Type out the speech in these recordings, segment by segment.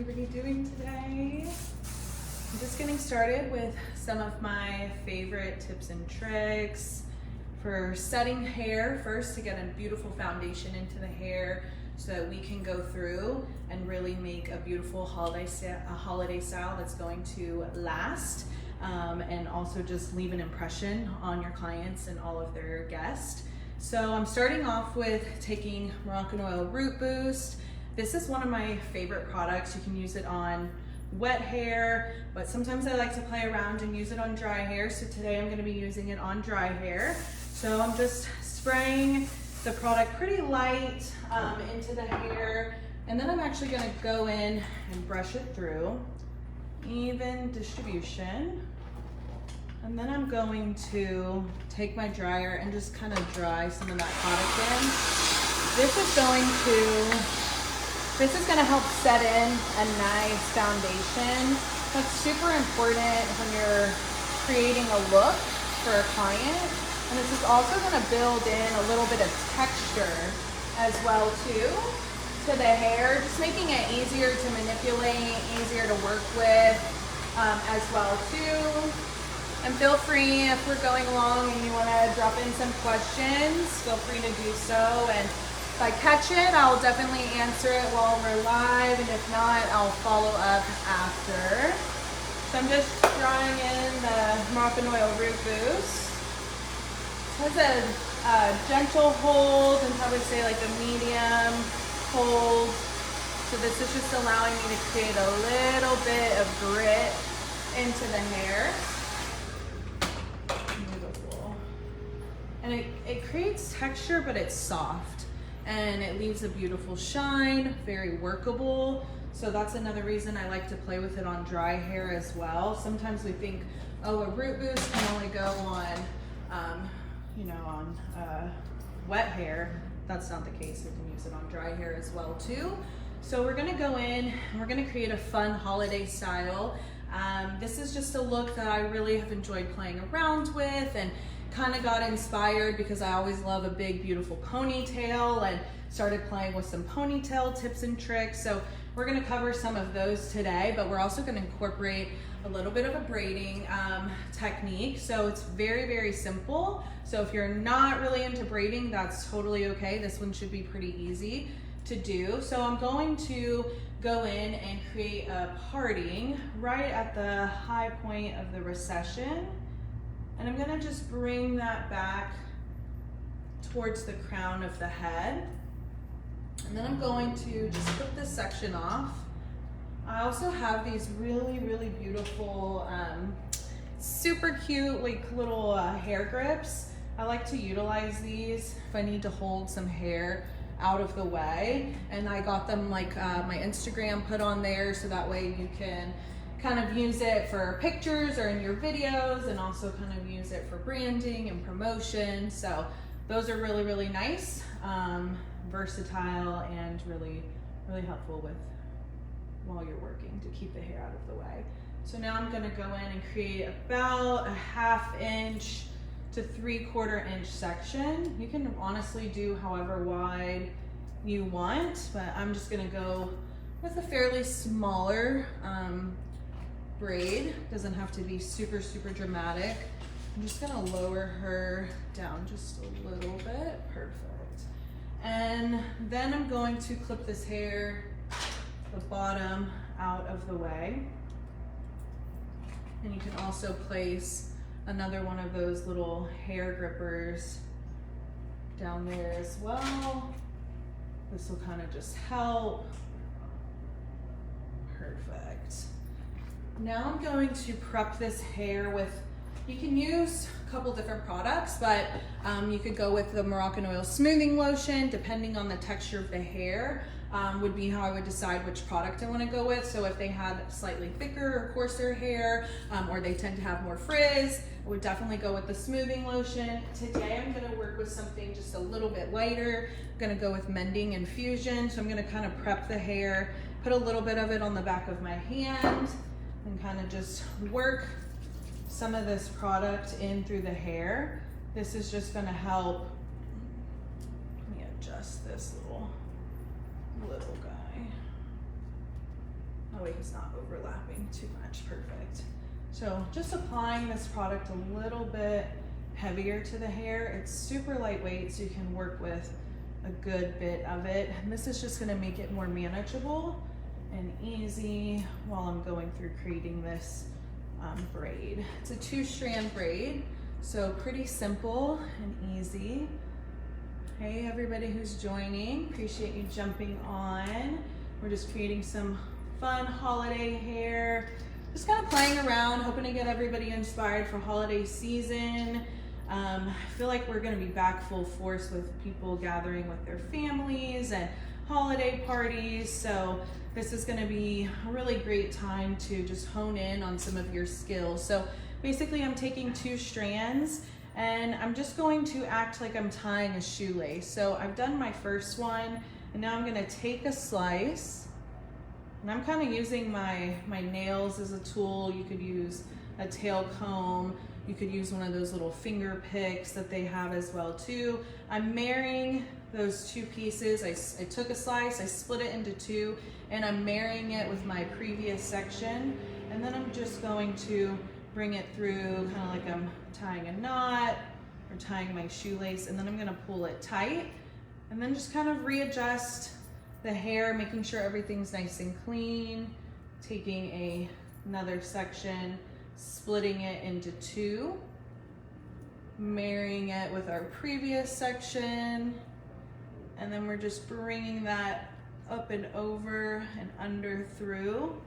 everybody doing today? I'm just getting started with some of my favorite tips and tricks for setting hair first to get a beautiful foundation into the hair so that we can go through and really make a beautiful holiday style that's going to last and also just leave an impression on your clients and all of their guests. So I'm starting off with taking Moroccan Oil Root Boost. This is one of my favorite products. You can use it on wet hair, but sometimes I like to play around and use it on dry hair. So today I'm gonna be using it on dry hair. So I'm just spraying the product pretty light into the hair, and then I'm actually gonna go in and brush it through, even distribution. And then I'm going to take my dryer and just kind of dry some of that product in. This is gonna help set in a nice foundation. That's super important when you're creating a look for a client. And this is also gonna build in a little bit of texture as well too to the hair, just making it easier to manipulate, easier to work with as well too. And feel free, if we're going along and you wanna drop in some questions, feel free to do so. And if I catch it, I'll definitely answer it while we're live, and if not, I'll follow up after. So I'm just drawing in the Moroccan Oil Root Boost. It has a gentle hold and I would say like a medium hold. So this is just allowing me to create a little bit of grit into the hair. Beautiful. And it creates texture, but it's soft. And it leaves a beautiful shine, very workable. So that's another reason I like to play with it on dry hair as well. Sometimes we think, oh, a root boost can only go on, wet hair. That's not the case. We can use it on dry hair as well too. So we're gonna go in and we're gonna create a fun holiday style. This is just a look that I really have enjoyed playing around with, and kind of got inspired because I always love a big beautiful ponytail, and started playing with some ponytail tips and tricks. So we're going to cover some of those today, but we're also going to incorporate a little bit of a braiding technique. So it's very, very simple. So if you're not really into braiding, that's totally okay. This one should be pretty easy to do. So I'm going to go in and create a parting right at the high point of the recession. And I'm gonna just bring that back towards the crown of the head. And then I'm going to just clip this section off. I also have these really, really beautiful, super cute, like little hair grips. I like to utilize these if I need to hold some hair out of the way. And I got them like my Instagram put on there, so that way you can kind of use it for pictures or in your videos, and also kind of use it for branding and promotion. So those are really, really nice, versatile, and really, really helpful with while you're working to keep the hair out of the way. So now I'm gonna go in and create about a 1/2 inch to 3/4 inch section. You can honestly do however wide you want, but I'm just gonna go with a fairly smaller braid. Doesn't have to be super, super dramatic. I'm just gonna lower her down just a little bit. Perfect. And then I'm going to clip this hair, the bottom out of the way. And you can also place another one of those little hair grippers down there as well. This will kind of just help. Perfect. Now I'm going to prep this hair with, you can use a couple different products, but you could go with the Moroccan Oil Smoothing Lotion, depending on the texture of the hair, would be how I would decide which product I want to go with. So if they had slightly thicker or coarser hair, or they tend to have more frizz, I would definitely go with the smoothing lotion. Today I'm going to work with something just a little bit lighter. I'm going to go with Mending Infusion. So I'm going to kind of prep the hair, put a little bit of it on the back of my hand, and kind of just work some of this product in through the hair. This is just going to help. Let me adjust this little guy. way he's not overlapping too much. Perfect. So just applying this product a little bit heavier to the hair. It's super lightweight, so you can work with a good bit of it. And this is just gonna make it more manageable and easy while I'm going through creating this braid. It's a 2-strand braid, so pretty simple and easy. Hey everybody who's joining, appreciate you jumping on. We're just creating some fun holiday hair, just kind of playing around, hoping to get everybody inspired for holiday season. I feel like we're gonna be back full force with people gathering with their families and holiday parties, so this is gonna be a really great time to just hone in on some of your skills. So basically I'm taking 2 strands and I'm just going to act like I'm tying a shoelace. So I've done my first one, and now I'm gonna take a slice, and I'm kind of using my nails as a tool. You could use a tail comb, you could use one of those little finger picks that they have as well too. I'm marrying those 2 pieces. I took a slice, I split it into 2, and I'm marrying it with my previous section, and then I'm just going to bring it through kind of like I'm tying a knot or tying my shoelace, and then I'm gonna pull it tight and then just kind of readjust the hair, making sure everything's nice and clean, taking another section, splitting it into 2, marrying it with our previous section, and then we're just bringing that up and over and under through,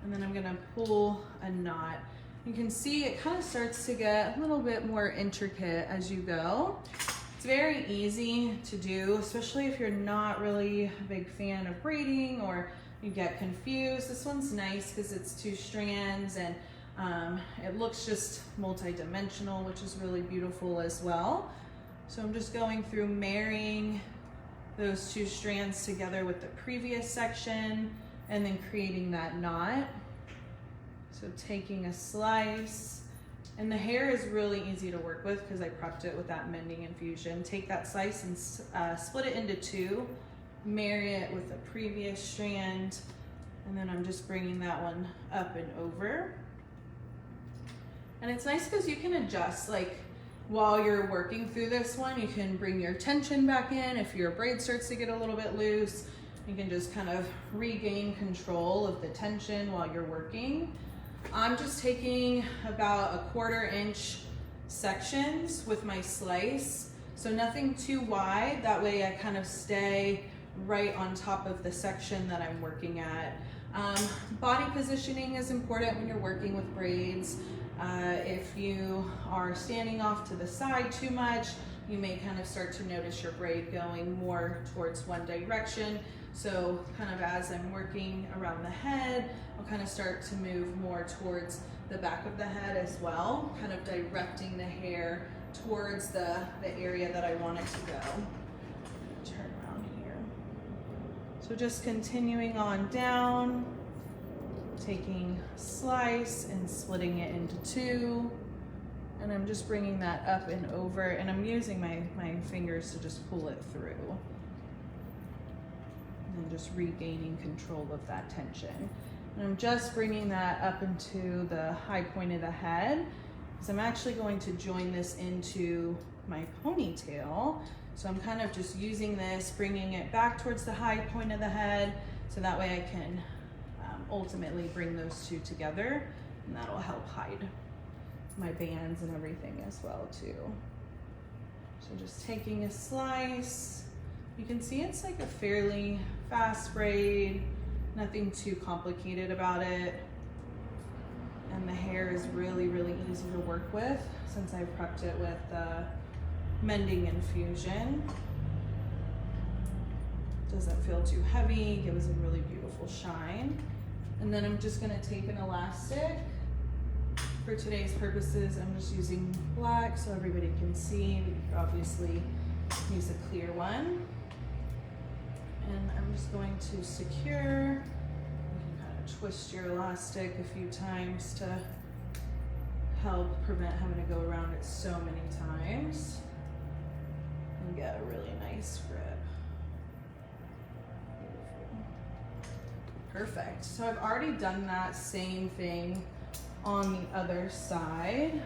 and then I'm gonna pull a knot. You can see it kind of starts to get a little bit more intricate as you go. It's very easy to do, especially if you're not really a big fan of braiding or you get confused. This one's nice because it's 2 strands, and it looks just multi-dimensional, which is really beautiful as well. So I'm just going through marrying those 2 strands together with the previous section and then creating that knot. So taking a slice, and the hair is really easy to work with because I prepped it with that mending infusion. Take that slice and split it into 2, marry it with the previous strand, and then I'm just bringing that one up and over. And it's nice because you can adjust, like while you're working through this one, you can bring your tension back in. If your braid starts to get a little bit loose, you can just kind of regain control of the tension while you're working. I'm just taking about 1/4 inch sections with my slice, so nothing too wide. That way I kind of stay right on top of the section that I'm working at. Body positioning is important when you're working with braids. If you are standing off to the side too much, you may kind of start to notice your braid going more towards one direction. So kind of as I'm working around the head, I'll kind of start to move more towards the back of the head as well, kind of directing the hair towards the area that I want it to go. Turn around here. So just continuing on down, taking a slice and splitting it into 2. And I'm just bringing that up and over, and I'm using my fingers to just pull it through. And just regaining control of that tension. And I'm just bringing that up into the high point of the head, because I'm actually going to join this into my ponytail. So I'm kind of just using this, bringing it back towards the high point of the head, so that way I can ultimately bring those 2 together, and that'll help hide my bands and everything as well too. So just taking a slice, you can see it's like a fairly fast braid, nothing too complicated about it. And the hair is really, really easy to work with since I prepped it with the mending infusion. Doesn't feel too heavy, gives a really beautiful shine. And then I'm just gonna take an elastic. For today's purposes, I'm just using black so everybody can see. We could obviously use a clear one. And I'm just going to secure. You can kind of twist your elastic a few times to help prevent having to go around it so many times and get a really nice grip. Beautiful. Perfect. So I've already done that same thing on the other side.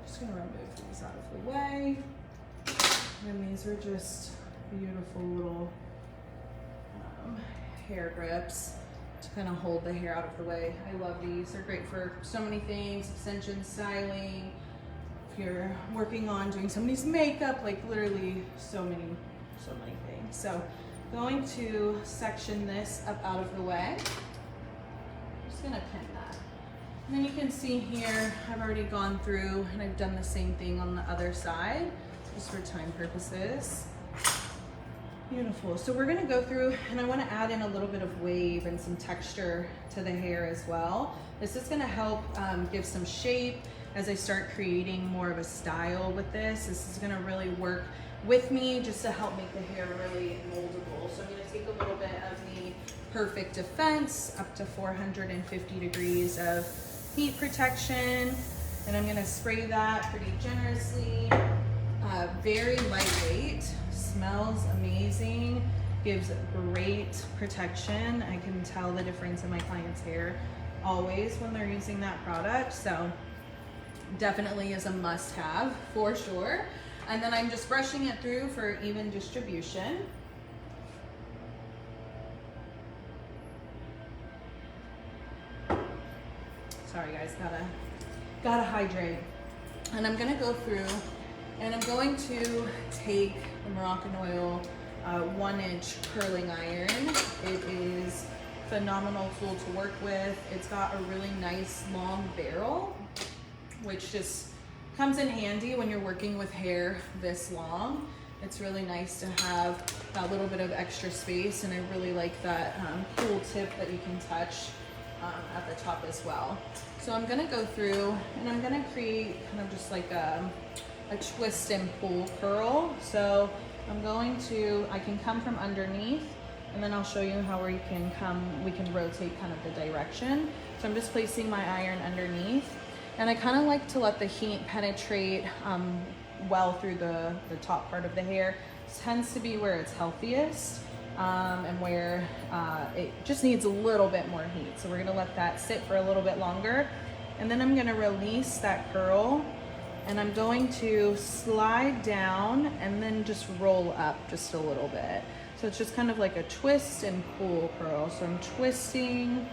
Just gonna remove these out of the way. And these are just beautiful little hair grips to kind of hold the hair out of the way. I love these. They're great for so many things, extension styling, if you're working on doing somebody's makeup, like literally so many things. So going to section this up out of the way. I'm just gonna pin that. And then you can see here, I've already gone through and I've done the same thing on the other side, just for time purposes. Beautiful. So we're gonna go through and I wanna add in a little bit of wave and some texture to the hair as well. This is gonna help give some shape as I start creating more of a style with this. This is gonna really work with me just to help make the hair really moldable. So I'm gonna take a little bit of the Perfect Defense up to 450 degrees of heat protection. And I'm gonna spray that pretty generously. Very lightweight, smells amazing, gives great protection. I can tell the difference in my client's hair always when they're using that product. So definitely is a must-have for sure. And then I'm just brushing it through for even distribution. Sorry guys, gotta hydrate. And I'm gonna go through and I'm going to take the Moroccan Oil 1-inch curling iron. It is a phenomenal tool to work with. It's got a really nice long barrel, which just comes in handy when you're working with hair this long. It's really nice to have that little bit of extra space, and I really like that cool tip that you can touch at the top as well. So I'm gonna go through and I'm gonna create kind of just like a twist and pull curl. So I can come from underneath, and then I'll show you how we can rotate kind of the direction. So I'm just placing my iron underneath, and I kind of like to let the heat penetrate well through the top part of the hair. This tends to be where it's healthiest and where it just needs a little bit more heat. So we're gonna let that sit for a little bit longer, and then I'm gonna release that curl, and I'm going to slide down and then just roll up just a little bit. So it's just kind of like a twist and pull curl. So I'm twisting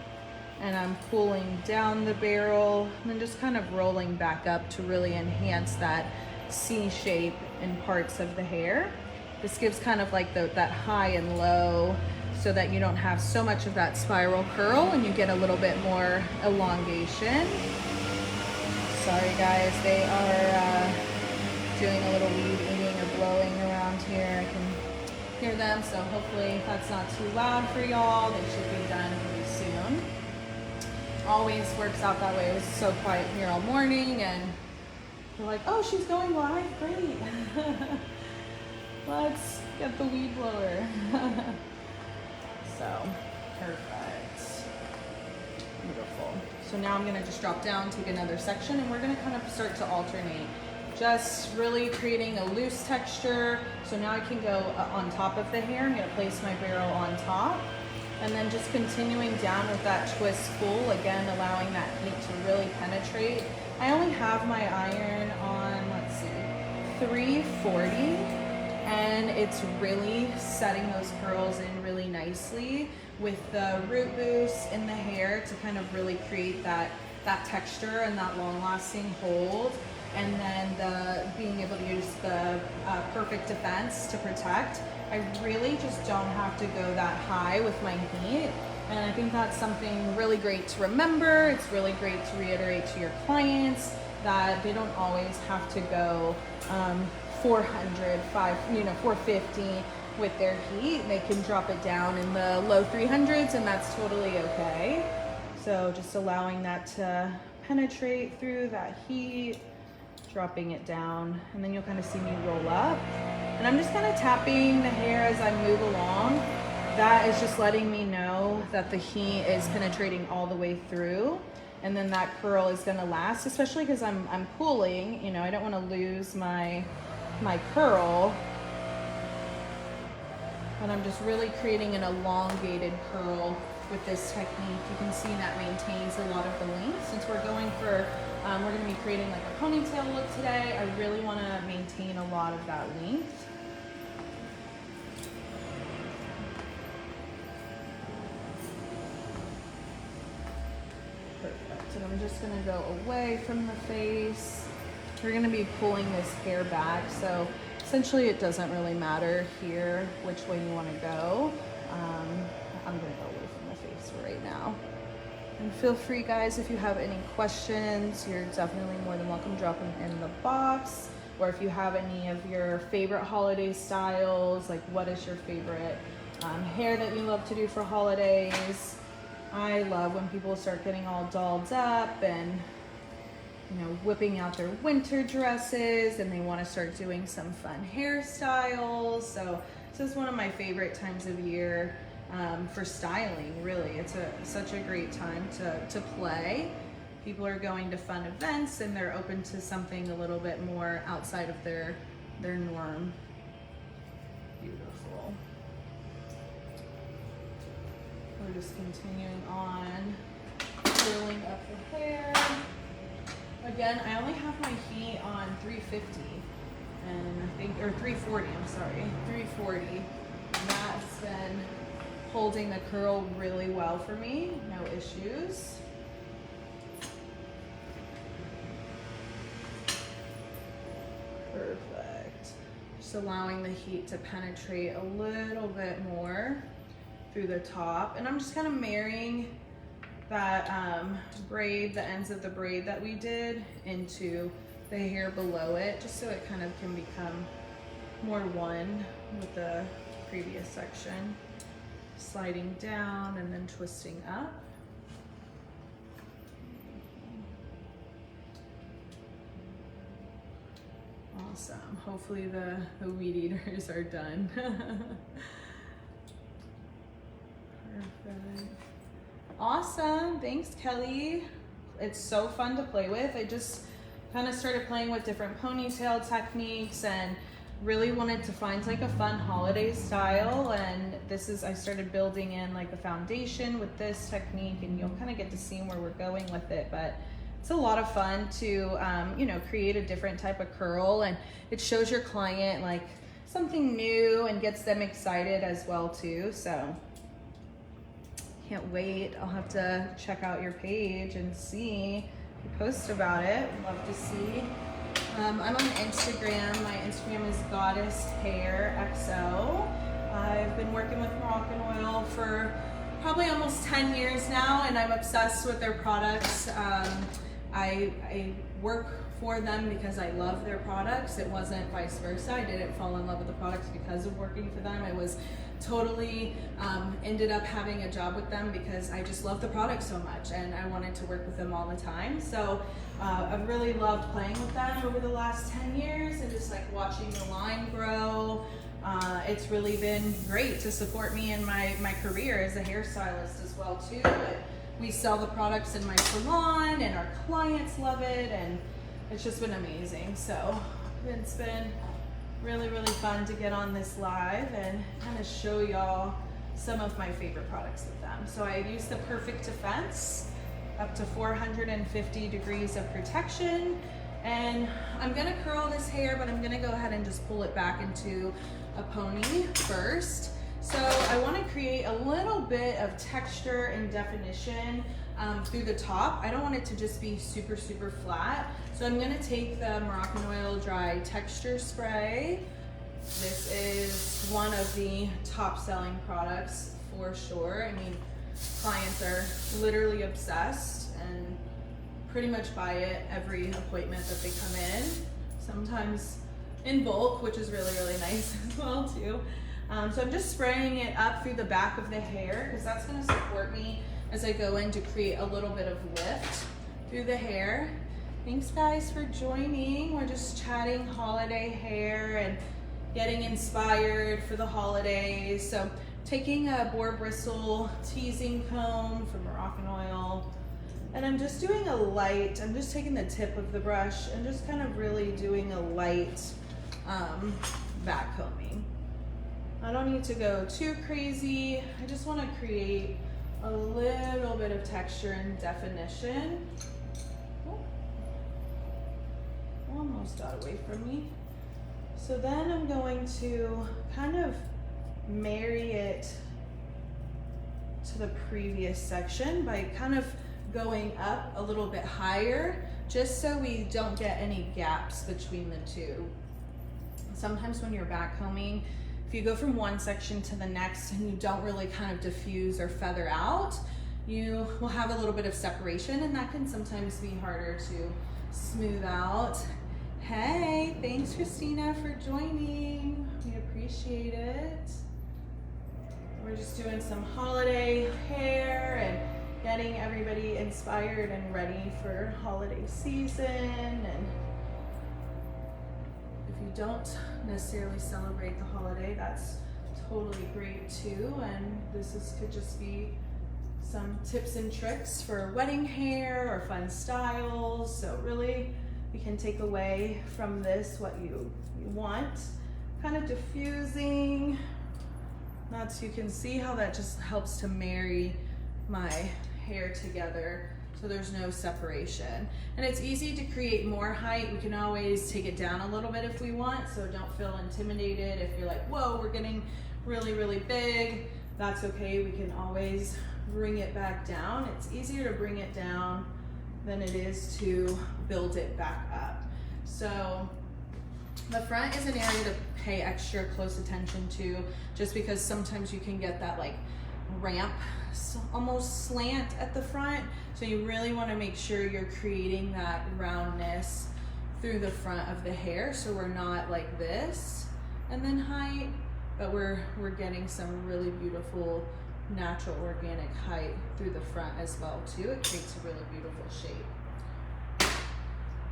and I'm pulling down the barrel and then just kind of rolling back up to really enhance that C shape in parts of the hair. This gives kind of like that high and low so that you don't have so much of that spiral curl and you get a little bit more elongation. Sorry guys, they are doing a little weed eating or blowing around here. I can hear them, so hopefully that's not too loud for y'all. They should be done pretty soon. Always works out that way. It was so quiet here all morning, and they're like, oh, she's going live, great. Let's get the weed blower. So, perfect. Beautiful. So now I'm gonna just drop down, take another section, and we're gonna kind of start to alternate. Just really creating a loose texture. So now I can go on top of the hair. I'm gonna place my barrel on top, and then just continuing down with that twist pull, again, allowing that heat to really penetrate. I only have my iron on, let's see, 340, and it's really setting those curls in really nicely with the root boost in the hair to kind of really create that texture and that long-lasting hold. And then being able to use the Perfect Defense to protect. I really just don't have to go that high with my heat. And I think that's something really great to remember. It's really great to reiterate to your clients that they don't always have to go 400, 450 with their heat. They can drop it down in the low 300s, and that's totally okay. So just allowing that to penetrate through that heat, dropping it down, and then you'll kind of see me roll up. And I'm just kind of tapping the hair as I move along. That is just letting me know that the heat is penetrating all the way through, and then that curl is gonna last, especially because I'm pulling, you know, I don't wanna lose my curl. And I'm just really creating an elongated curl with this technique. You can see that maintains a lot of the length. Since we're going for, we're going to be creating like a ponytail look today, I really want to maintain a lot of that length. Perfect. And I'm just going to go away from the face. We're going to be pulling this hair back, so essentially it doesn't really matter here which way you want to go. I'm going to go away from the face right now. And feel free, guys, if you have any questions, you're definitely more than welcome to drop them in the box. Or if you have any of your favorite holiday styles, like what is your favorite hair that you love to do for holidays. I love when people start getting all dolled up and, you know, whipping out their winter dresses and they want to start doing some fun hairstyles. So this is one of my favorite times of year for styling, really. It's such a great time to play. People are going to fun events and they're open to something a little bit more outside of their norm. Beautiful. We're just continuing on, curling up the hair. Again, I only have my heat on 350 and I think, or 340, I'm sorry, 340. And that's been holding the curl really well for me, no issues. Perfect. Just allowing the heat to penetrate a little bit more through the top. And I'm just kind of marrying that braid, the ends of the braid that we did, into the hair below it, just so it kind of can become more one with the previous section. Sliding down and then twisting up. Awesome. Hopefully the weed eaters are done. Perfect. Awesome. Thanks, Kelly. It's so fun to play with. I just kind of started playing with different ponytail techniques and really wanted to find like a fun holiday style, and I started building in like a foundation with this technique, and you'll kind of get to see where we're going with it. But it's a lot of fun to you know, create a different type of curl, and it shows your client like something new and gets them excited as well too. So can't wait. I'll have to check out your page and see if you post about it. Love to see. I'm on Instagram. My Instagram is Goddess Hair XO. I've been working with Moroccan oil for probably almost 10 years now, and I'm obsessed with their products. I work for them because I love their products. It wasn't vice versa. I didn't fall in love with the products because of working for them. It was totally ended up having a job with them because I just love the product so much and I wanted to work with them all the time. So I've really loved playing with them over the last 10 years and just like watching the line grow. It's really been great to support me in my career as a hairstylist as well too. But we sell the products in my salon and our clients love it, and it's just been amazing. So it's been really, really fun to get on this live and kind of show y'all some of my favorite products with them. So I use the Perfect Defense, up to 450 degrees of protection. And I'm gonna curl this hair, but I'm gonna go ahead and just pull it back into a pony first. So I wanna create a little bit of texture and definition through the top. I don't want it to just be super, super flat. So I'm gonna take the Moroccan Oil Dry Texture Spray. This is one of the top selling products for sure. I mean, clients are literally obsessed and pretty much buy it every appointment that they come in. Sometimes in bulk, which is really, really nice as well too. So I'm just spraying it up through the back of the hair because that's gonna support me as I go in to create a little bit of lift through the hair. Thanks guys for joining. We're just chatting holiday hair and getting inspired for the holidays. So taking a boar bristle teasing comb from Moroccan Oil, and I'm just doing a light, I'm just taking the tip of the brush and just kind of really doing a light back combing. I don't need to go too crazy. I just want to create a little bit of texture and definition. Oh, almost got away from me. So then I'm going to kind of marry it to the previous section by kind of going up a little bit higher, just so we don't get any gaps between the two. Sometimes when you're back combing, if you go from one section to the next and you don't really kind of diffuse or feather out, you will have a little bit of separation, and that can sometimes be harder to smooth out. Hey, thanks Christina for joining. We appreciate it. We're just doing some holiday hair and getting everybody inspired and ready for holiday season. And if you don't necessarily celebrate the holiday, that's totally great too. And could just be some tips and tricks for wedding hair or fun styles. So really, you can take away from this what you want. Kind of diffusing. So you can see how that just helps to marry my hair together so there's no separation. And it's easy to create more height. We can always take it down a little bit if we want, so don't feel intimidated. If you're like, whoa, we're getting really, really big, that's okay. We can always bring it back down. It's easier to bring it down than it is to build it back up. So the front is an area to pay extra close attention to, just because sometimes you can get that like ramp, almost slant at the front. So you really want to make sure you're creating that roundness through the front of the hair, so we're not like this and then height, but we're getting some really beautiful natural organic height through the front as well too. It creates a really beautiful shape.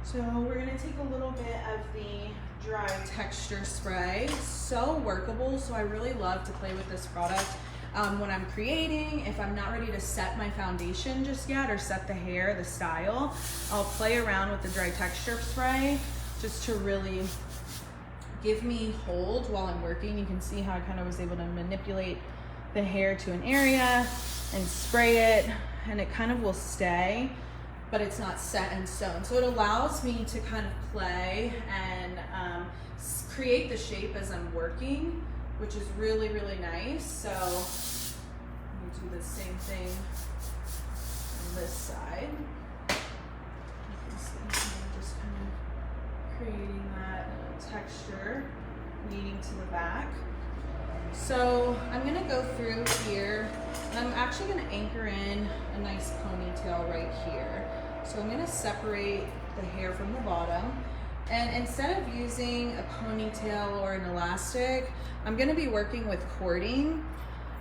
So we're gonna take a little bit of the dry texture spray. So workable, so I really love to play with this product when I'm creating. If I'm not ready to set my foundation just yet or set the hair, the style, I'll play around with the dry texture spray just to really give me hold while I'm working. You can see how I kind of was able to manipulate the hair to an area and spray it, and it kind of will stay, but it's not set in stone. So it allows me to kind of play and create the shape as I'm working, which is really, really nice. So let me do the same thing on this side. You can see I'm just kind of creating that texture leading to the back. So I'm gonna go through here, and I'm actually gonna anchor in a nice ponytail right here. So I'm gonna separate the hair from the bottom, and instead of using a ponytail or an elastic, I'm gonna be working with cording.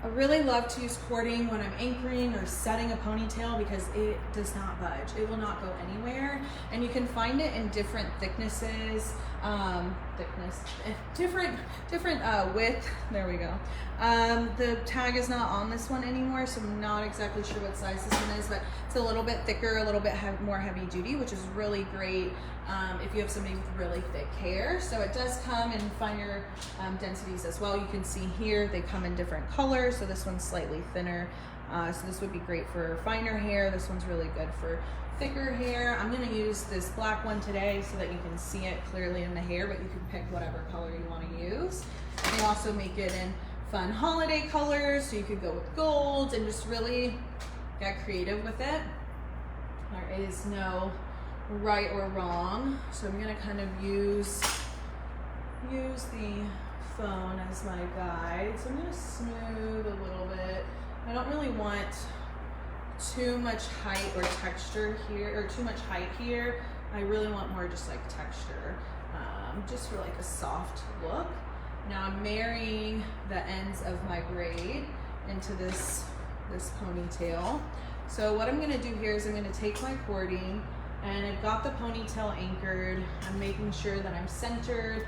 I really love to use cording when I'm anchoring or setting a ponytail because it does not budge. It will not go anywhere. And you can find it in different thicknesses, different width. There we go. The tag is not on this one anymore, so I'm not exactly sure what size this one is, but it's a little bit thicker, a little bit more heavy duty, which is really great if you have somebody with really thick hair. So it does come in finer densities as well. You can see here they come in different colors. So this one's slightly thinner. So this would be great for finer hair. This one's really good for thicker hair. I'm gonna use this black one today so that you can see it clearly in the hair, but you can pick whatever color you wanna use. They also make it in fun holiday colors, so you could go with gold and just really get creative with it. There is no right or wrong, so I'm gonna kind of use the phone as my guide. So I'm gonna smooth a little bit. I don't really want too much height or texture here, or too much height here. I really want more just like texture, just for like a soft look. Now I'm marrying the ends of my braid into this ponytail. So what I'm gonna do here is I'm gonna take my cording, and I've got the ponytail anchored. I'm making sure that I'm centered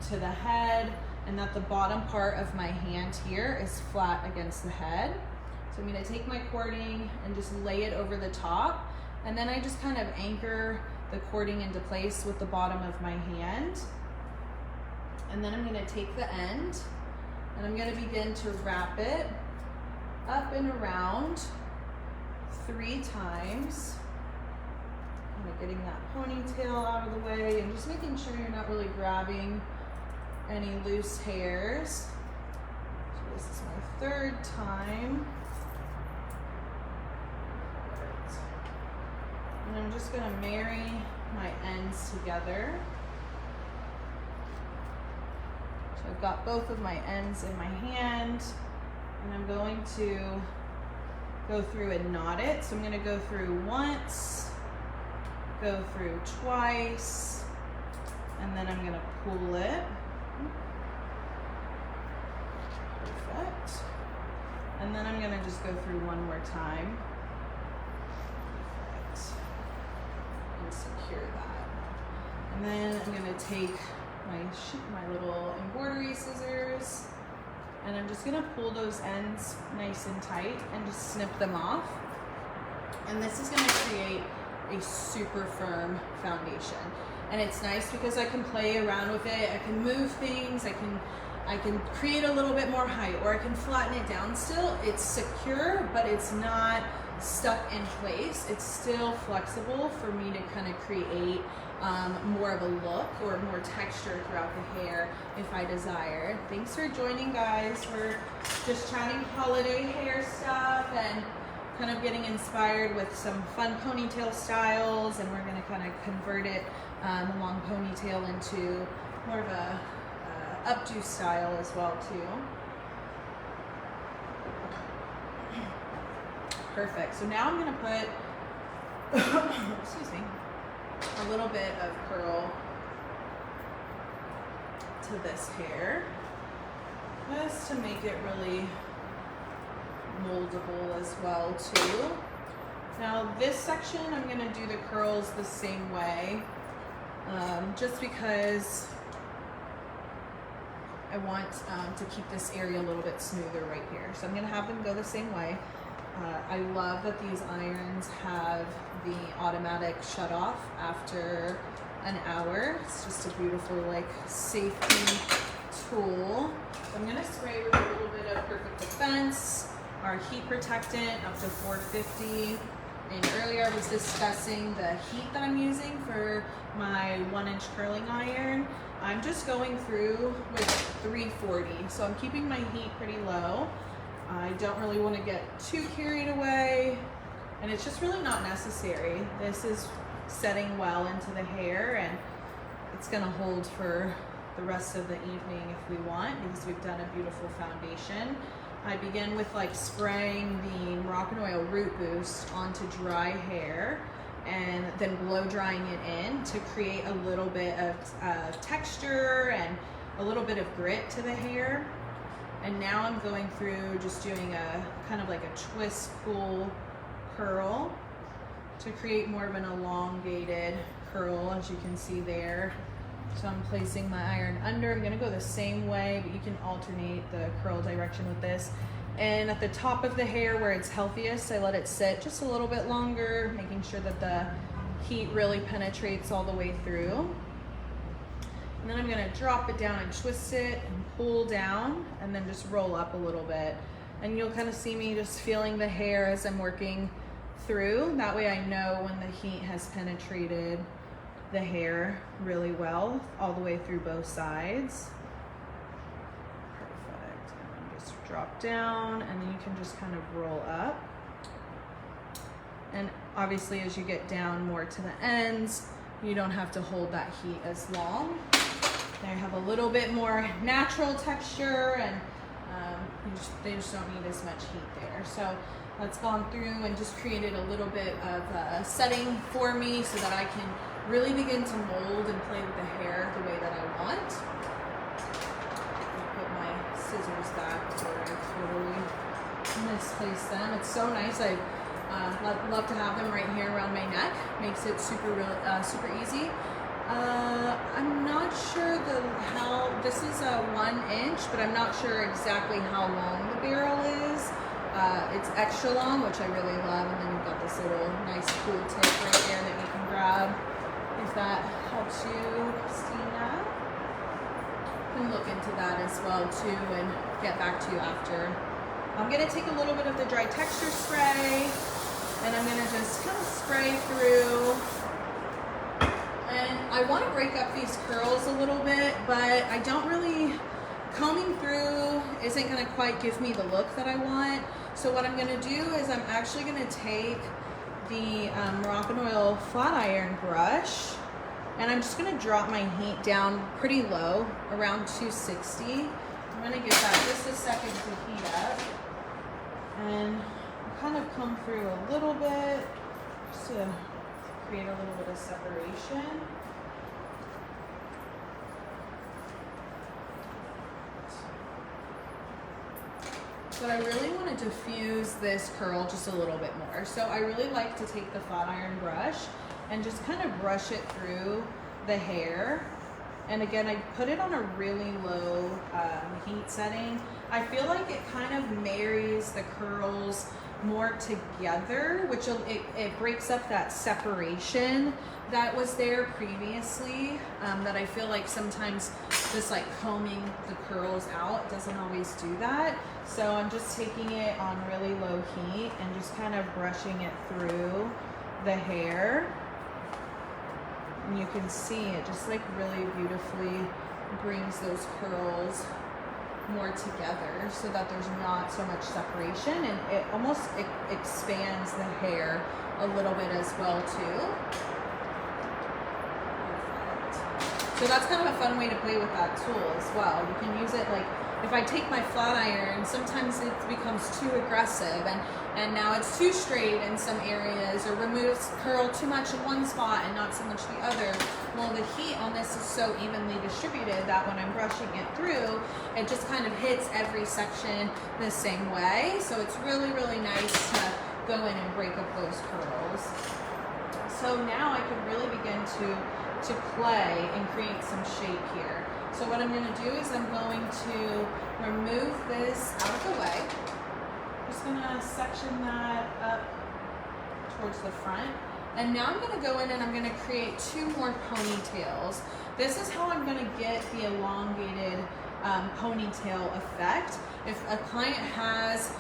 to the head and that the bottom part of my hand here is flat against the head. So I'm gonna take my cording and just lay it over the top, and then I just kind of anchor the cording into place with the bottom of my hand. And then I'm gonna take the end and I'm gonna begin to wrap it up and around 3 times. Kind of getting that ponytail out of the way and just making sure you're not really grabbing any loose hairs. So this is my 3rd time. And I'm just gonna marry my ends together. So I've got both of my ends in my hand, and I'm going to go through and knot it. So I'm gonna go through once, go through twice, and then I'm gonna pull it. Perfect. And then I'm gonna just go through one more time. Perfect. And secure that. And then I'm gonna take my little embroidery scissors, and I'm just gonna pull those ends nice and tight and just snip them off. And this is gonna create a super firm foundation. And it's nice because I can play around with it, I can move things, I can create a little bit more height, or I can flatten it down still. It's secure, but it's not stuck in place. It's still flexible for me to kind of create more of a look or more texture throughout the hair if I desire. Thanks for joining, guys. We're just chatting holiday hair stuff and kind of getting inspired with some fun ponytail styles, and we're going to kind of convert it, the long ponytail, into more of a updo style as well too. Perfect. So now I'm going to put excuse me, a little bit of curl to this hair, just to make it really moldable as well too. Now this section I'm going to do the curls the same way, just because I want to keep this area a little bit smoother right here. So I'm going to have them go the same way. I love that these irons have the automatic shut off after an hour. It's just a beautiful like safety tool. So I'm going to spray with a little bit of Perfect Defense, our heat protectant, up to 450. And earlier I was discussing the heat that I'm using for my 1-inch curling iron. I'm just going through with 340. So I'm keeping my heat pretty low. I don't really want to get too carried away, and it's just really not necessary. This is setting well into the hair, and it's going to hold for the rest of the evening if we want, because we've done a beautiful foundation. I begin with like spraying the Moroccan Oil Root Boost onto dry hair, and then blow drying it in to create a little bit of texture and a little bit of grit to the hair. And now I'm going through just doing a kind of like a twist pull curl to create more of an elongated curl, as you can see there. So I'm placing my iron under. I'm gonna go the same way, but you can alternate the curl direction with this. And at the top of the hair where it's healthiest, I let it sit just a little bit longer, making sure that the heat really penetrates all the way through. And then I'm gonna drop it down and twist it and pull down, and then just roll up a little bit. And you'll kind of see me just feeling the hair as I'm working through. That way I know when the heat has penetrated the hair really well, all the way through both sides. Perfect. And then just drop down, and then you can just kind of roll up. And obviously as you get down more to the ends, you don't have to hold that heat as long. They have a little bit more natural texture, and they just don't need as much heat there. So that's gone through and just created a little bit of a setting for me so that I can really begin to mold and play with the hair the way that I want. Put my scissors back where I totally misplaced them. It's so nice. I love to have them right here around my neck. Makes it super easy. I'm not sure how this is a 1 inch, but I'm not sure exactly how long the barrel is. It's extra long, which I really love, and then you've got this little nice cool tip right there that you can grab if that helps you, Christina. You can look into that as well too, and get back to you after I'm gonna take a little bit of the dry texture spray and I'm gonna just kind of spray through. And I wanna break up these curls a little bit, but I don't really, combing through isn't gonna quite give me the look that I want. So what I'm gonna do is I'm actually gonna take the Moroccan oil flat iron brush and I'm just gonna drop my heat down pretty low, around 260. I'm gonna give that just a second to heat up and kind of come through a little bit just to create a little bit of separation. But I really want to diffuse this curl just a little bit more. So I really like to take the flat iron brush and just kind of brush it through the hair. And again, I put it on a really low heat setting. I feel like it kind of marries the curls more together, which it breaks up that separation that was there previously, that I feel like sometimes just like combing the curls out doesn't always do that. So I'm just taking it on really low heat and just kind of brushing it through the hair. And you can see it just like really beautifully brings those curls more together so that there's not so much separation, and it almost expands the hair a little bit as well too. Perfect. So that's kind of a fun way to play with that tool as well. You can use it like, if I take my flat iron, sometimes it becomes too aggressive and now it's too straight in some areas, or removes curl too much in one spot and not so much the other. Well, the heat on this is so evenly distributed that when I'm brushing it through, it just kind of hits every section the same way. So it's really, really nice to go in and break up those curls. So now I can really begin to play and create some shape here. So what I'm going to do is I'm going to remove this out of the way. I'm just going to section that up towards the front. And now I'm going to go in and I'm going to create 2 more ponytails. This is how I'm going to get the elongated ponytail effect. If a client has,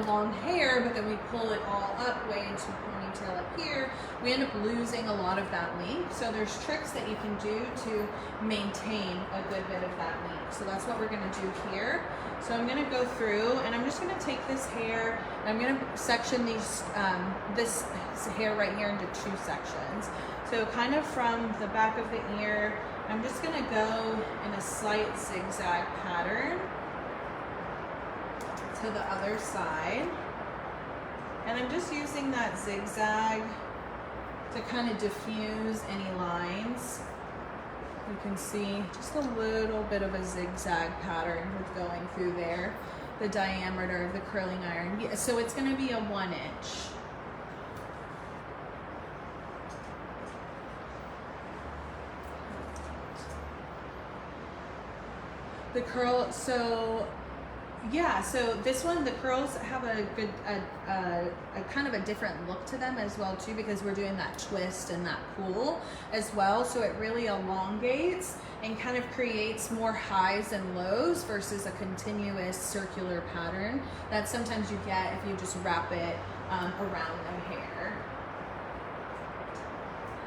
long hair, but then we pull it all up way into a ponytail up here, we end up losing a lot of that length. So there's tricks that you can do to maintain a good bit of that length. So that's what we're going to do here. So I'm going to go through and I'm just going to take this hair and I'm going to section these this hair right here into 2 sections. So kind of from the back of the ear, I'm just going to go in a slight zigzag pattern to the other side. And I'm just using that zigzag to kind of diffuse any lines. You can see just a little bit of a zigzag pattern with going through there, the diameter of the curling iron. Yeah, so it's going to be a 1 inch. The curl, so this one, the curls have a good, a kind of a different look to them as well too, because we're doing that twist and that pull as well. So it really elongates and kind of creates more highs and lows versus a continuous circular pattern that sometimes you get if you just wrap it around the hair.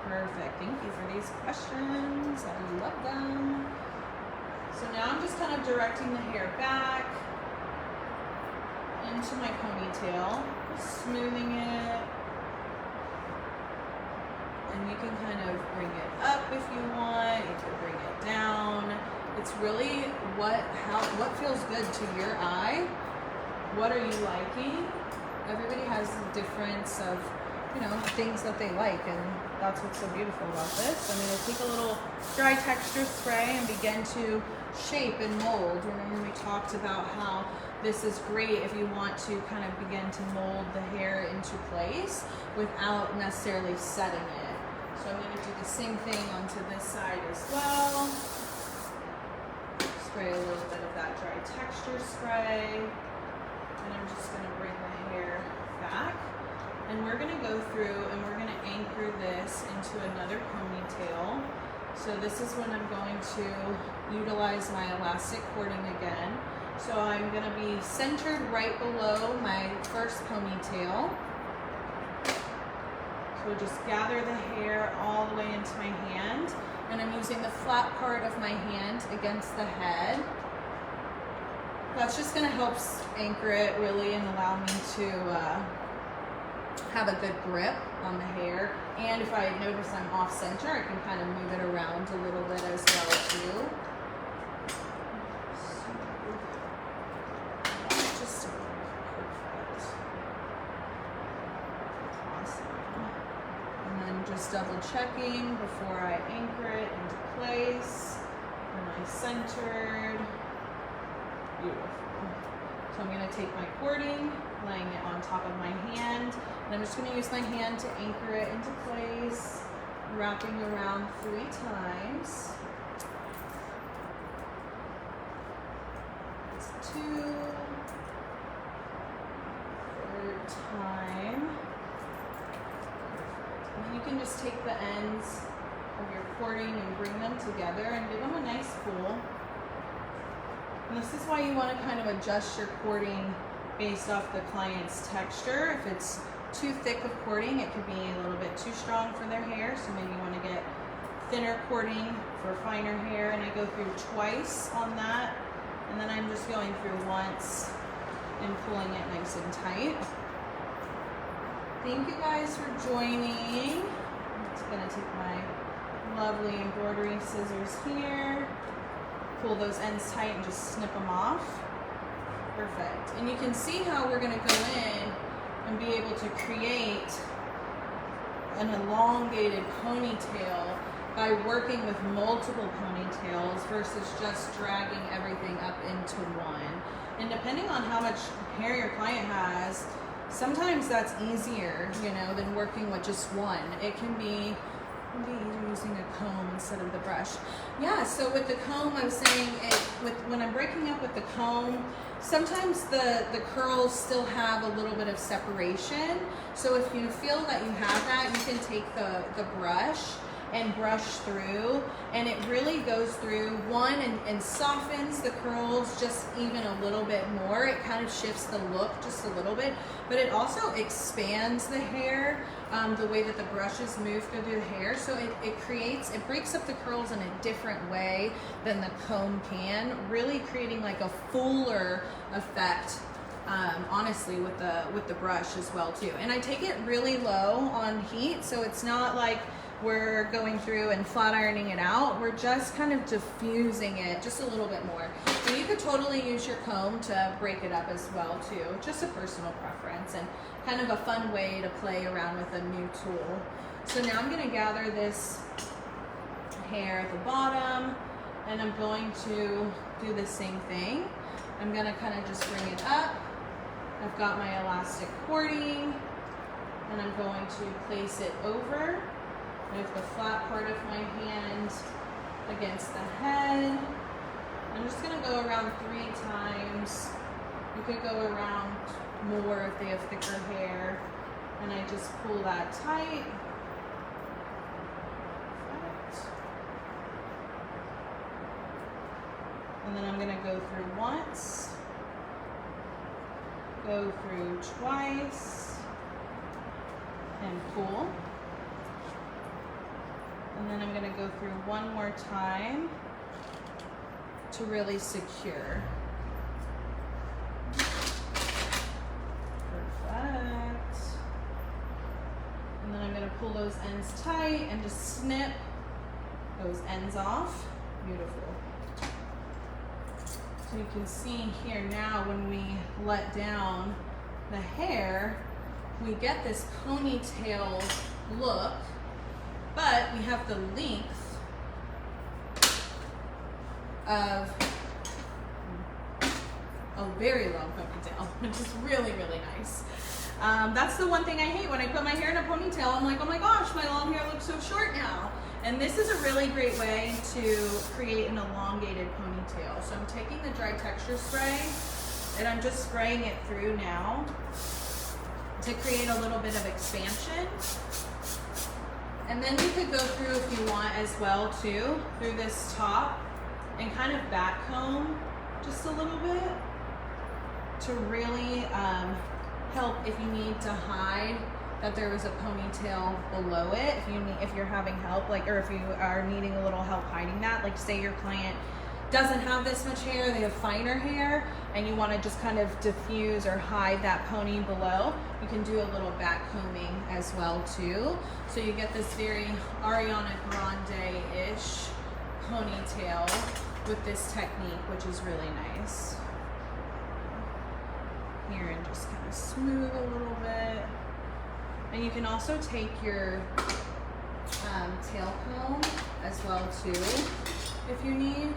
Perfect, thank you for these questions, I love them. So now I'm just kind of directing the hair back into my ponytail, smoothing it, and you can kind of bring it up if you want, you can bring it down. It's really what feels good to your eye. What are you liking? Everybody has a difference of, things that they like, and that's what's so beautiful about this. I'm going to take a little dry texture spray and begin to shape and mold. Remember we talked about how this is great if you want to kind of begin to mold the hair into place without necessarily setting it. So I'm going to do the same thing onto this side as well. Spray a little bit of that dry texture spray, and I'm just going to bring the hair back. And we're going to go through and we're going to anchor this into another ponytail. So this is when I'm going to utilize my elastic cording again. So I'm gonna be centered right below my first ponytail. So just gather the hair all the way into my hand, and I'm using the flat part of my hand against the head. That's just gonna help anchor it really and allow me to have a good grip on the hair. And if I notice I'm off center, I can kind of move it around a little bit as well too. Just perfect. Awesome. And then just double checking before I anchor it into place. Am I centered? Beautiful. So I'm going to take my cording, laying it on top of my hand, and I'm just going to use my hand to anchor it into place, wrapping around 3 times. That's 2. 3rd time. And then you can just take the ends of your cording and bring them together and give them a nice pull. And this is why you want to kind of adjust your cording based off the client's texture. If it's too thick of cording, it could be a little bit too strong for their hair. So maybe you want to get thinner cording for finer hair. And I go through twice on that. And then I'm just going through once and pulling it nice and tight. Thank you guys for joining. I'm just going to take my lovely embroidery scissors here. Pull those ends tight and just snip them off. Perfect. And you can see how we're going to go in and be able to create an elongated ponytail by working with multiple ponytails versus just dragging everything up into one. And depending on how much hair your client has, sometimes that's easier, you know, than working with just one. It can be easier using a comb instead of the brush. Yeah, so with the comb, I was saying when I'm breaking up with the comb, sometimes the curls still have a little bit of separation. So if you feel that you have that, you can take the brush and brush through, and it really goes through one and softens the curls just even a little bit more. It kind of shifts the look just a little bit, but it also expands the hair the way that the brushes move through the hair. So it breaks up the curls in a different way than the comb can, really creating like a fuller effect, honestly, with the brush as well too. And I take it really low on heat, so it's not like we're going through and flat ironing it out. We're just kind of diffusing it just a little bit more. So you could totally use your comb to break it up as well too. Just a personal preference and kind of a fun way to play around with a new tool. So now I'm gonna gather this hair at the bottom, and I'm going to do the same thing. I'm gonna kind of just bring it up. I've got my elastic cording, and I'm going to place it over with the flat part of my hand against the head. I'm just gonna go around 3 times. You could go around more if they have thicker hair. And I just pull that tight. Perfect. And then I'm gonna go through once, go through twice, and pull. And then I'm going to go through one more time to really secure. Perfect. And then I'm going to pull those ends tight and just snip those ends off. Beautiful. So you can see here now when we let down the hair, we get this ponytail look. But we have the length of a very long ponytail, which is really, really nice. That's the one thing I hate. When I put my hair in a ponytail, I'm like, oh my gosh, my long hair looks so short now. And this is a really great way to create an elongated ponytail. So I'm taking the dry texture spray, and I'm just spraying it through now to create a little bit of expansion. And then you could go through, if you want as well too, through this top and kind of back comb just a little bit to really help if you need to hide that there was a ponytail below it. If you're having help, like, or if you are needing a little help hiding that, like say your client doesn't have this much hair, they have finer hair, and you want to just kind of diffuse or hide that pony below, you can do a little back combing as well too. So you get this very Ariana Grande-ish ponytail with this technique, which is really nice. Here, and just kind of smooth a little bit. And you can also take your tail comb as well too, if you need,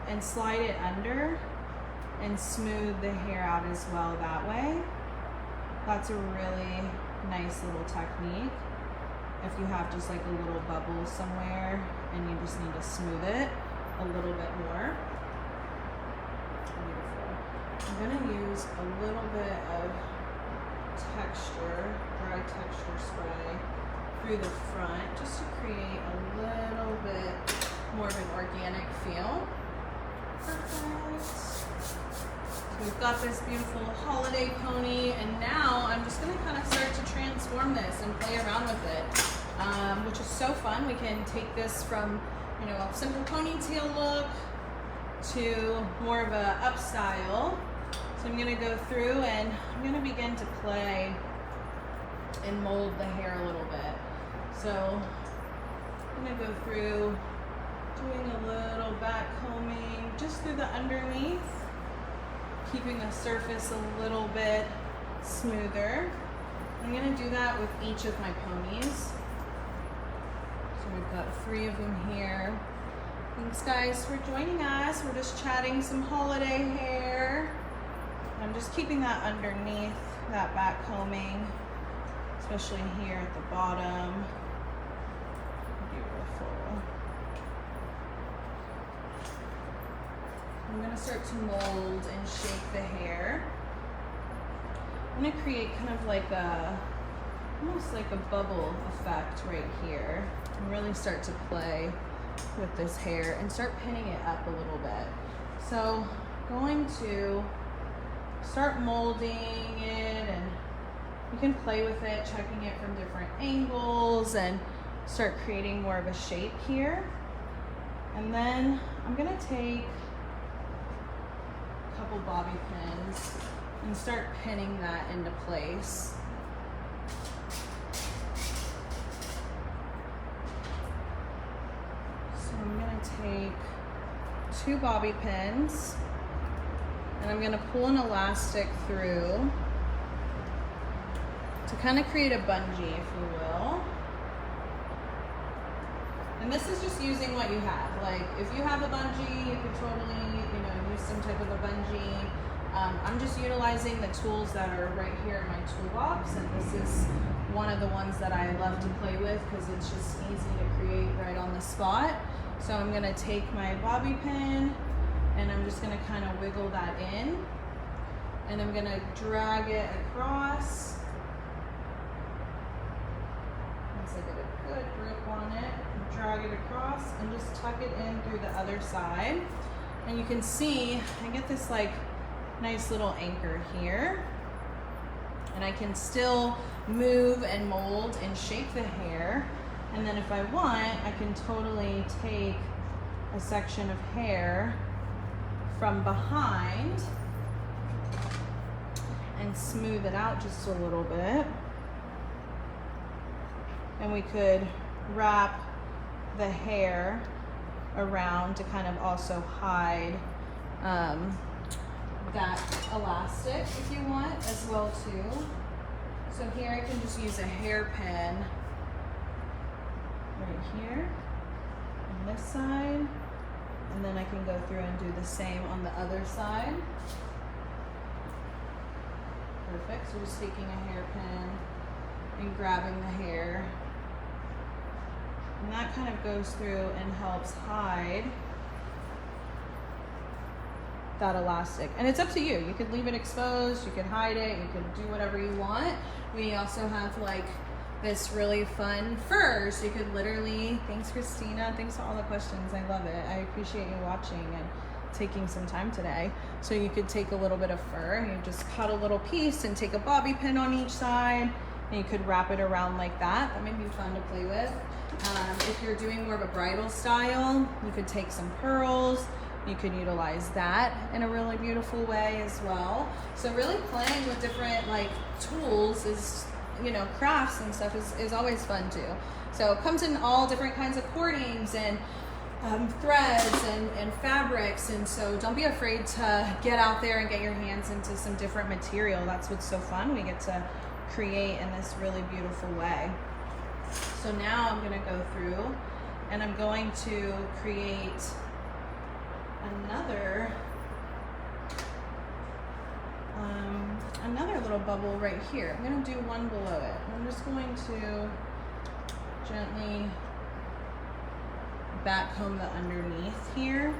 and slide it under and smooth the hair out as well that way. That's a really nice little technique if you have just like a little bubble somewhere and you just need to smooth it a little bit more. Beautiful. I'm gonna use a little bit of dry texture spray through the front just to create a little bit more of an organic feel. Perfect. So we've got this beautiful holiday pony, and now I'm just gonna kind of start to transform this and play around with it, which is so fun. We can take this from, you know, a simple ponytail look to more of a up style. So I'm gonna go through and I'm gonna begin to play and mold the hair a little bit. So I'm gonna go through doing a little back combing just through the underneath, keeping the surface a little bit smoother. I'm gonna do that with each of my ponies. So we've got 3 of them here. Thanks guys for joining us. We're just chatting some holiday hair. I'm just keeping that underneath, that back combing, especially here at the bottom. Beautiful. I'm gonna start to mold and shape the hair. I'm gonna create kind of like almost like a bubble effect right here, and really start to play with this hair and start pinning it up a little bit. So going to start molding it, and you can play with it, checking it from different angles, and start creating more of a shape here. And then I'm gonna take a couple bobby pins and start pinning that into place. So I'm gonna take 2 bobby pins, and I'm gonna pull an elastic through to kind of create a bungee, if you will. And this is just using what you have. Like, if you have a bungee, you could totally, you know, use some type of a bungee. I'm just utilizing the tools that are right here in my toolbox, and this is one of the ones that I love to play with because it's just easy to create right on the spot. So I'm gonna take my bobby pin, and I'm just gonna kind of wiggle that in, and I'm gonna drag it across. Once I get a good grip on it, drag it across and just tuck it in through the other side. And you can see I get this like nice little anchor here, and I can still move and mold and shape the hair. And then if I want, I can totally take a section of hair from behind and smooth it out just a little bit. And we could wrap the hair around to kind of also hide that elastic if you want as well too. So here I can just use a hairpin right here on this side, and then I can go through and do the same on the other side. Perfect. So just taking a hairpin and grabbing the hair, and that kind of goes through and helps hide that elastic. And it's up to you. You could leave it exposed, you could hide it, you could do whatever you want. We also have like this really fun fur, so you could literally, thanks Christina, thanks for all the questions, I love it. I appreciate you watching, and taking some time today. So you could take a little bit of fur, you just cut a little piece and take a bobby pin on each side, and you could wrap it around like that. That may be fun to play with. If you're doing more of a bridal style, you could take some pearls. You could utilize that in a really beautiful way as well. So really playing with different like tools is, you know, crafts and stuff is always fun too. So it comes in all different kinds of cordings and threads and fabrics, and so don't be afraid to get out there and get your hands into some different material. That's what's so fun. We get to create in this really beautiful way. So now I'm going to go through and I'm going to create another little bubble right here. I'm going to do one below it. I'm just going to gently back comb the underneath here,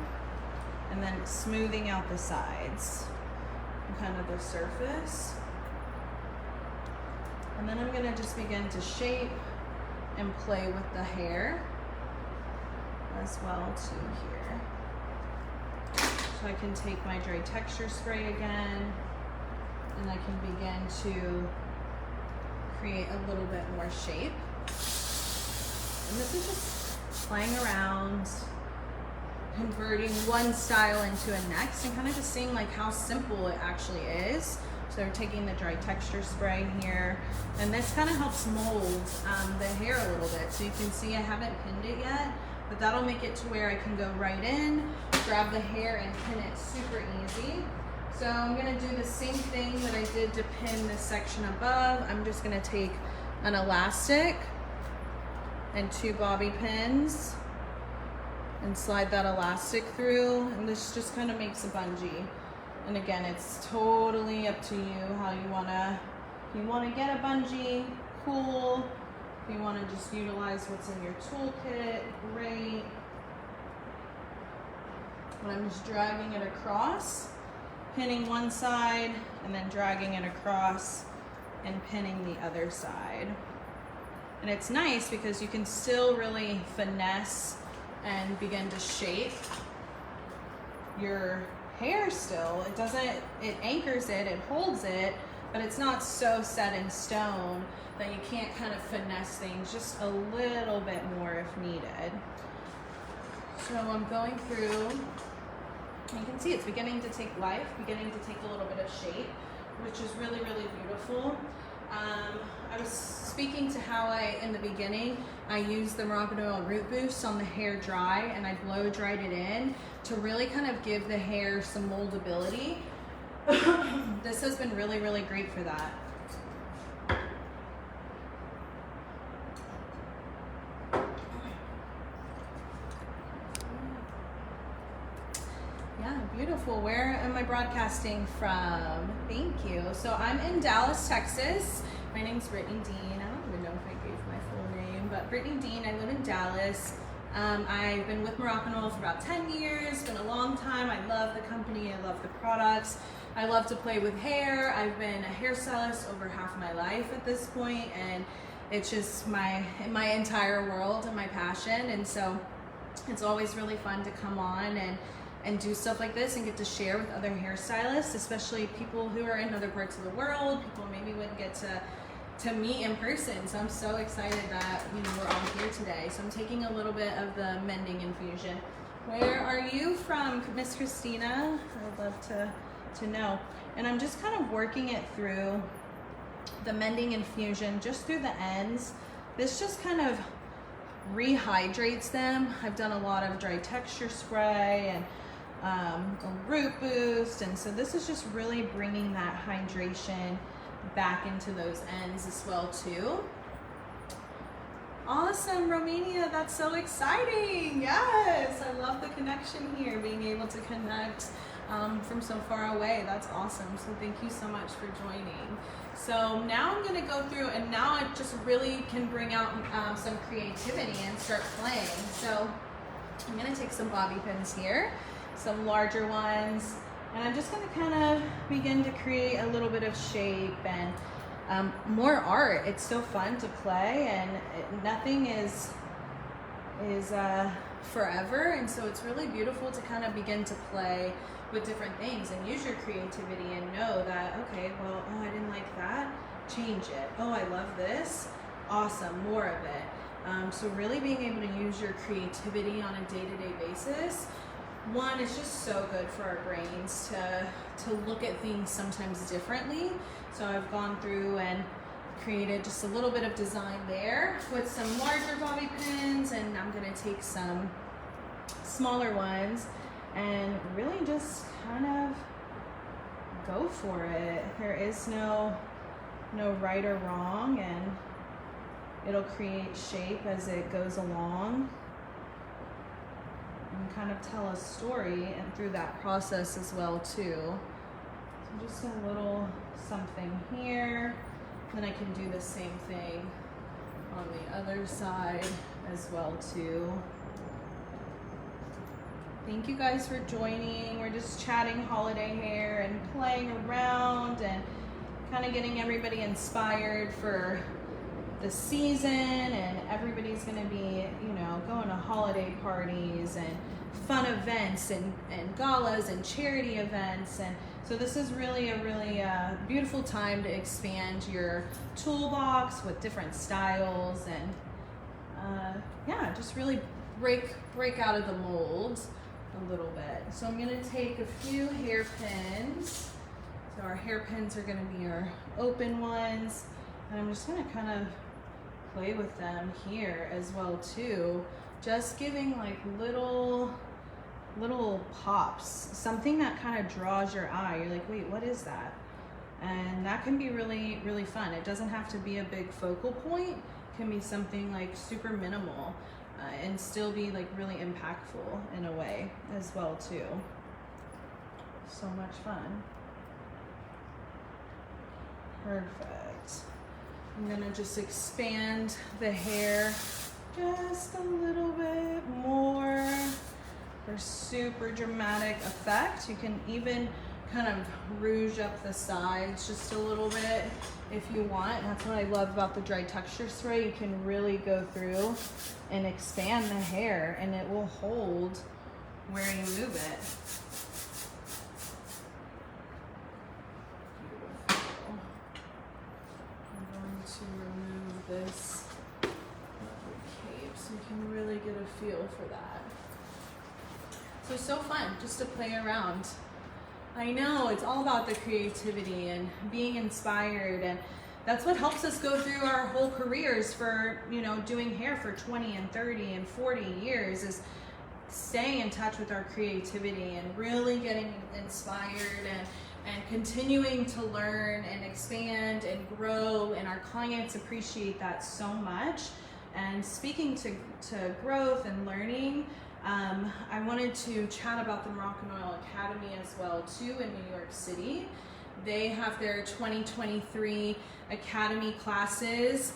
and then smoothing out the sides and kind of the surface. And then I'm going to just begin to shape and play with the hair as well too here. So I can take my dry texture spray again, and I can begin to create a little bit more shape. And this is just playing around, converting one style into a next, and kind of just seeing like how simple it actually is. So we're taking the dry texture spray here, and this kind of helps mold the hair a little bit. So you can see I haven't pinned it yet, but that'll make it to where I can go right in, grab the hair and pin it super easy. So I'm gonna do the same thing that I did to pin this section above. I'm just gonna take an elastic and 2 bobby pins and slide that elastic through, and this just kind of makes a bungee. And again, it's totally up to you how you wanna, if you wanna get a bungee, cool. If you wanna just utilize what's in your toolkit, great. But I'm just dragging it across, pinning one side, and then dragging it across and pinning the other side. And it's nice because you can still really finesse and begin to shape your hair still. It anchors it, it holds it, but it's not so set in stone that you can't kind of finesse things just a little bit more if needed. So I'm going through, you can see it's beginning to take life, beginning to take a little bit of shape, which is really, really beautiful. I was speaking to how in the beginning, I used the Moroccan Oil Root Boost on the hair dry, and I blow dried it in to really kind of give the hair some moldability. This has been really, really great for that. Yeah, beautiful. Where am I broadcasting from? Thank you. So I'm in Dallas, Texas. My name's Brittany Dean. I don't even know if I gave my full name, but Brittany Dean. I live in Dallas. I've been with Moroccan Oil for about 10 years. It's been a long time. I love the company. I love the products. I love to play with hair. I've been a hairstylist over half my life at this point, and it's just my entire world and my passion. And so it's always really fun to come on and do stuff like this and get to share with other hairstylists, especially people who are in other parts of the world, people maybe wouldn't get to meet in person. So I'm so excited that, you know, we're all here today. So I'm taking a little bit of the mending infusion. Where are you from, Miss Christina? I'd love to know. And I'm just kind of working it through the mending infusion, just through the ends. This just kind of rehydrates them. I've done a lot of dry texture spray and a root boost, and so this is just really bringing that hydration back into those ends as well too. Awesome, Romania, that's so exciting. Yes, I love the connection here, being able to connect from so far away. That's awesome. So thank you so much for joining. So now I'm going to go through, and now I just really can bring out some creativity and start playing. So I'm going to take some bobby pins here, some larger ones, and I'm just going to kind of begin to create a little bit of shape and more art. It's so fun to play, and nothing is is forever, and so it's really beautiful to kind of begin to play with different things and use your creativity and know that, okay, well, oh, I didn't like that, change it. Oh, I love this, awesome, more of it. So really being able to use your creativity on a day-to-day basis, one, it's just so good for our brains to look at things sometimes differently. So I've gone through and created just a little bit of design there with some larger bobby pins, and I'm gonna take some smaller ones and really just kind of go for it. There is no right or wrong, and it'll create shape as it goes along and kind of tell a story and through that process as well too. So just a little something here, then I can do the same thing on the other side as well too. Thank you guys for joining. We're just chatting holiday hair and playing around and kind of getting everybody inspired for the season, and everybody's gonna be, you know, going to holiday parties and fun events and galas and charity events, and so this is really a beautiful time to expand your toolbox with different styles and yeah, just really break out of the mold a little bit. So I'm gonna take a few hairpins. So our hairpins are gonna be our open ones, and I'm just gonna kind of play with them here as well too, just giving like little pops, something that kind of draws your eye. You're like, wait, what is that? And that can be really fun. It doesn't have to be a big focal point. It can be something like super minimal and still be like really impactful in a way as well too. So much fun. Perfect. I'm gonna just expand the hair just a little bit more for super dramatic effect. You can even kind of rouge up the sides just a little bit if you want. That's what I love about the dry texture spray. You can really go through and expand the hair, and it will hold where you move it. To remove this cape so you can really get a feel for that. So it's so fun just to play around. I know it's all about the creativity and being inspired, and that's what helps us go through our whole careers for, you know, doing hair for 20 and 30 and 40 years, is staying in touch with our creativity and really getting inspired and continuing to learn and expand and grow, and our clients appreciate that so much. And speaking to growth and learning, I wanted to chat about the Moroccan Oil Academy as well too in New York City. They have their 2023 Academy classes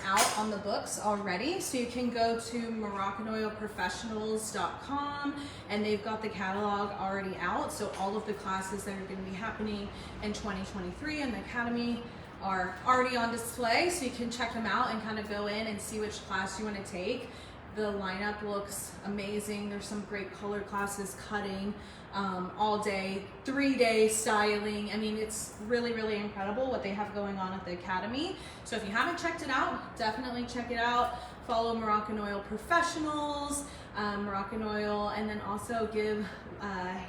out on the books already. So you can go to MoroccanOilProfessionals.com, and they've got the catalog already out. So all of the classes that are going to be happening in 2023 in the Academy are already on display. So you can check them out and kind of go in and see which class you want to take. The lineup looks amazing. There's some great color classes, cutting, all day, 3-day styling. I mean, it's really incredible what they have going on at the Academy. So if you haven't checked it out, definitely check it out. Follow Moroccan Oil Professionals, Moroccan Oil, and then also give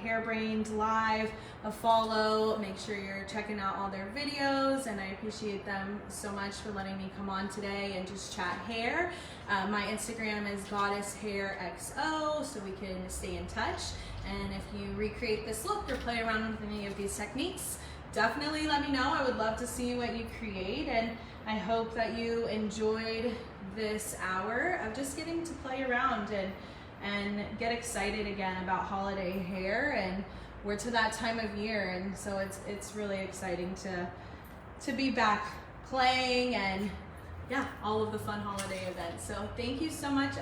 Hairbrained Live a follow. Make sure you're checking out all their videos, and I appreciate them so much for letting me come on today and just chat hair. My Instagram is GoddessHairXO, so we can stay in touch. And if you recreate this look or play around with any of these techniques, definitely let me know. I would love to see what you create, and I hope that you enjoyed this hour of just getting to play around and get excited again about holiday hair. And we're to that time of year, and so it's really exciting to be back playing and yeah, all of the fun holiday events. So thank you so much.